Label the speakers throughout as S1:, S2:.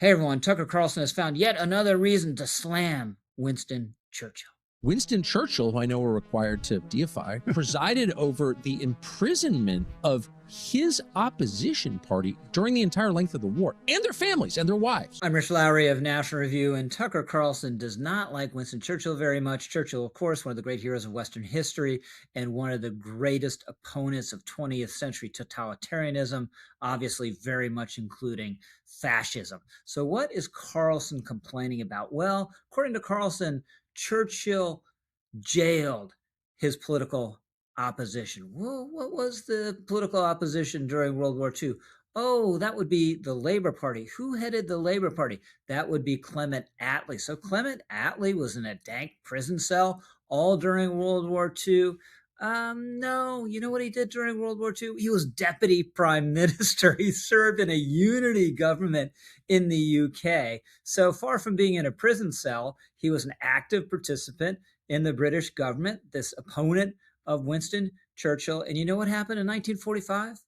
S1: Hey everyone, Tucker Carlson has found yet another reason to slam Winston Churchill.
S2: Winston Churchill, who I know we're required to deify, presided over the imprisonment of his opposition party during the entire length of the war, and their families and their wives.
S1: I'm Rich Lowry of National Review, and Tucker Carlson does not like Winston Churchill very much. Churchill, of course, one of the great heroes of Western history and one of the greatest opponents of 20th century totalitarianism, obviously very much including fascism. So what is Carlson complaining about? Well, according to Carlson, Churchill jailed his political opposition. Well, what was the political opposition during World War II? Oh, that would be the Labor Party. Who headed the Labor Party? That would be Clement Attlee. So Clement Attlee was in a dank prison cell all during World War II. No, you know what he did during World War II? He was deputy prime minister. He served in a unity government in the UK. So far from being in a prison cell, he was an active participant in the British government, this opponent of Winston Churchill. And you know what happened in 1945?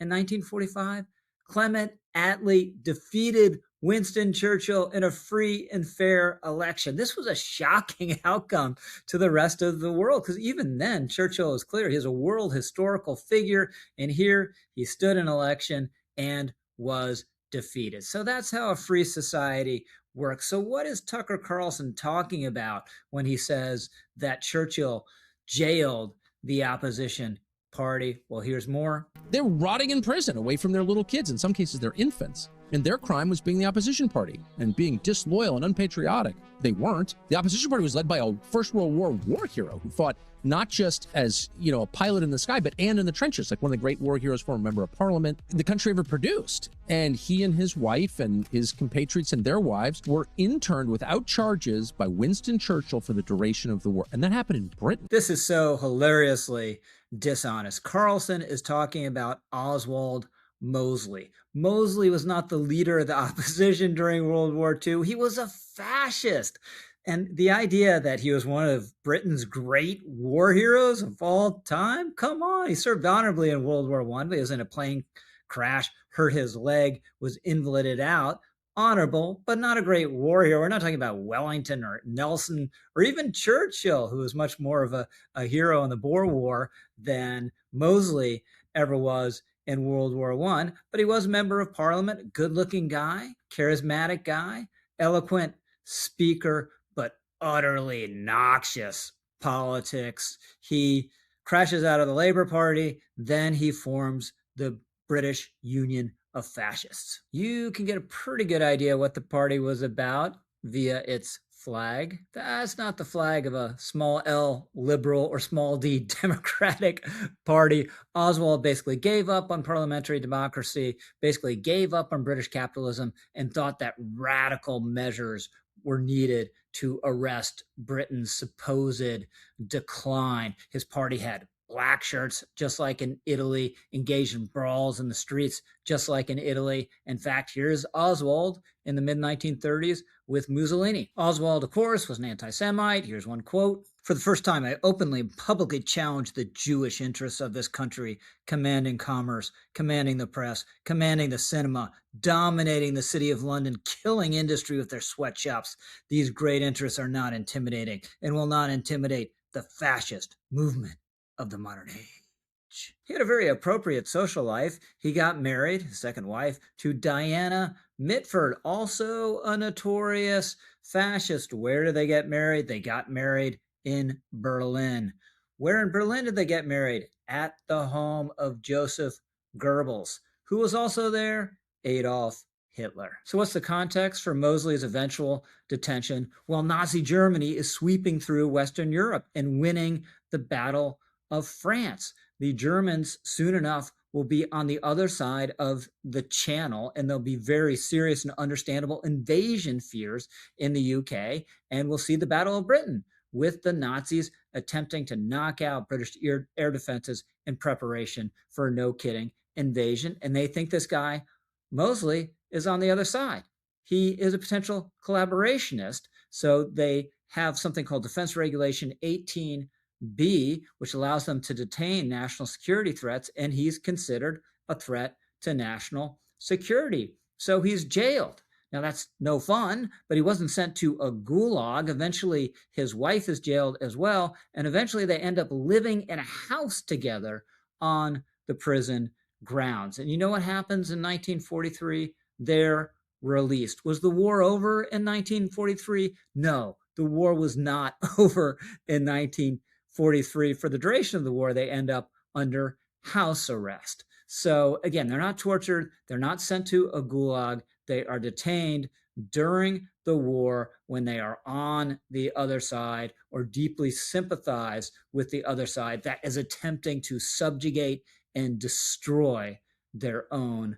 S1: In 1945, Clement Attlee defeated Winston Churchill in a free and fair election. This was a shocking outcome to the rest of the world because even then, Churchill is clear. He's a world historical figure. And here he stood in election and was defeated. So that's how a free society works. So what is Tucker Carlson talking about when he says that Churchill jailed the opposition party? Well, here's more.
S2: They're rotting in prison away from their little kids, in some cases their infants. And their crime was being the opposition party and being disloyal and unpatriotic. They weren't. The opposition party was led by a First World War war hero who fought not just as, a pilot in the sky, but and in the trenches, like one of the great war heroes, former member of parliament the country ever produced. And he and his wife and his compatriots and their wives were interned without charges by Winston Churchill for the duration of the war. And that happened in Britain.
S1: This is so hilariously dishonest. Carlson is talking about Oswald Mosley. Mosley was not the leader of the opposition during World War II. He was a fascist. And the idea that he was one of Britain's great war heroes of all time, come on. He served honorably in World War I, but he was in a plane crash, hurt his leg, was invalided out. Honorable, but not a great war hero. We're not talking about Wellington or Nelson or even Churchill, who was much more of a hero in the Boer War than Mosley ever was in World War I. But he was a member of parliament, good-looking guy, charismatic guy, eloquent speaker, but utterly noxious politics. He crashes out of the Labor Party, then he forms the British Union of Fascists. You can get a pretty good idea what the party was about via its flag. That's not the flag of a small L liberal or small d Democratic party. Oswald basically gave up on parliamentary democracy, basically gave up on British capitalism, and thought that radical measures were needed to arrest Britain's supposed decline. His party had black shirts, just like in Italy, engaged in brawls in the streets, just like in Italy. In fact, here's Oswald in the mid-1930s with Mussolini. Oswald, of course, was an anti-Semite. Here's one quote. For the first time, I openly and publicly challenged the Jewish interests of this country, commanding commerce, commanding the press, commanding the cinema, dominating the city of London, killing industry with their sweatshops. These great interests are not intimidating and will not intimidate the fascist movement of the modern age. He had a very appropriate social life. He got married, his second wife, to Diana Mitford, also a notorious fascist. Where did they get married? They got married in Berlin. Where in Berlin did they get married? At the home of Joseph Goebbels. Who was also there? Adolf Hitler. So what's the context for Mosley's eventual detention? Well, Nazi Germany is sweeping through Western Europe and winning the Battle of France. The Germans soon enough will be on the other side of the channel, and there'll be very serious and understandable invasion fears in the UK, and we'll see the Battle of Britain with the Nazis attempting to knock out British air defenses in preparation for a no-kidding invasion. And they think this guy, Mosley, is on the other side. He is a potential collaborationist, so they have something called Defense Regulation 18B, which allows them to detain national security threats, and he's considered a threat to national security. So he's jailed. Now, that's no fun, but he wasn't sent to a gulag. Eventually, his wife is jailed as well. And eventually, they end up living in a house together on the prison grounds. And you know what happens in 1943? They're released. Was the war over in 1943? No, the war was not over in 1943. For the duration of the war, they end up under house arrest. So again, they're not tortured, they're not sent to a gulag, they are detained during the war when they are on the other side or deeply sympathize with the other side that is attempting to subjugate and destroy their own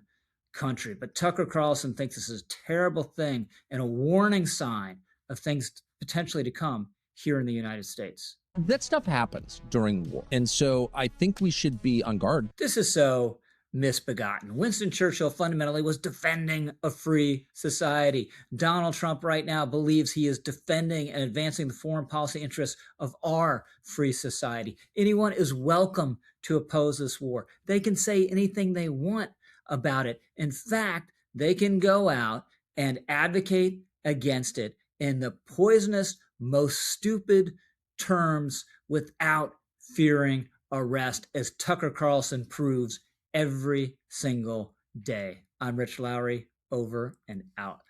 S1: country. But Tucker Carlson thinks this is a terrible thing and a warning sign of things potentially to come here in the United States.
S2: That stuff happens during war. And so I think we should be on guard.
S1: This is so misbegotten. Winston Churchill fundamentally was defending a free society. Donald Trump right now believes he is defending and advancing the foreign policy interests of our free society. Anyone is welcome to oppose this war. They can say anything they want about it. In fact, they can go out and advocate against it in the poisonous, most stupid terms without fearing arrest, as Tucker Carlson proves every single day. I'm Rich Lowry, over and out.